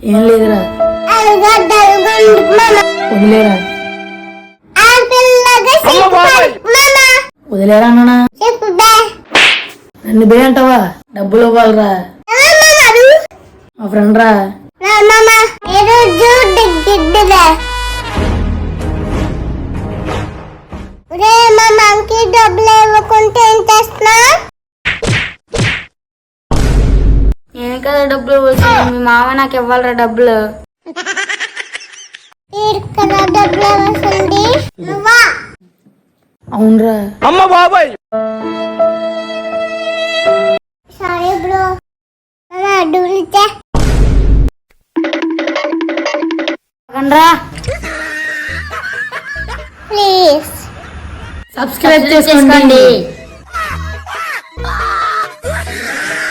ఏం లేదురా, వదిలేరా వదిలేరా అన్నా. నన్ను బే అంటావా? డబ్బులు ఇవ్వాలరా, మా ఫ్రెండ్ రా. డబ్బులు ఇవ్వకుంటే ఏం చేస్తున్నా? నేను కదా డబ్బులు ఇవ్వాల్సింది, మీ మామ నాకు ఇవ్వాలరా డబ్బులు. డబ్బులు ఇవ్వాల్సింది నువ్వా? అవునరా. అమ్మ బాబాయ్, సారీ బ్రో, డబ్బులు ఇచ్చే. ప్లీజ్ సబ్స్క్రైబ్ చేసుకోండి.